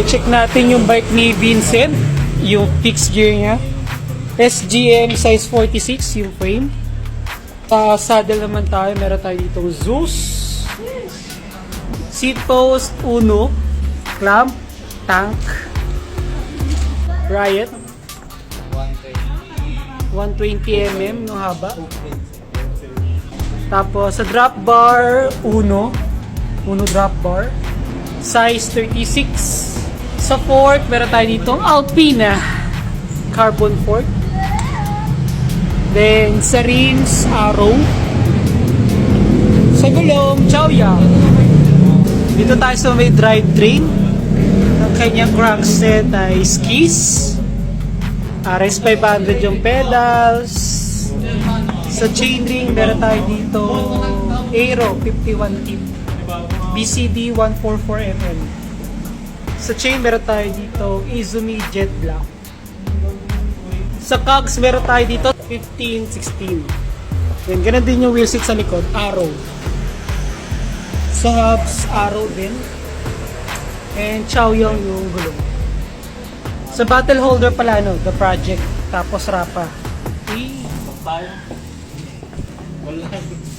check natin yung bike ni Vincent, yung fixed gear niya. SGM size 46 yung frame. Sa saddle naman tayo, meron tayo dito Zeus, seat post, Uno, clamp, tank, Riot, 120mm no haba. Tapos sa drop bar, Uno drop bar, size 36. Sa fork, meron tayo dito Alpina carbon fork. Then sa rims, Arrow. Sa gulong, Chaoyang. Dito tayo sa may drivetrain. Ang kanyang crankset ay skis. RS500 yung pedals. Sa chainring, meron tayo dito Aero 51 tip. BCD 144mm. Sa chain, meron tayo dito Izumi Jet Black. Sa cogs, meron tayo dito 15, 16. Then, ganun din yung wheel sit sa likod, Arrow. Sa hubs, Arrow din. And Chaoyang yung gulong. Sa bottle holder pala, no, the project. Tapos Rapa. Wala.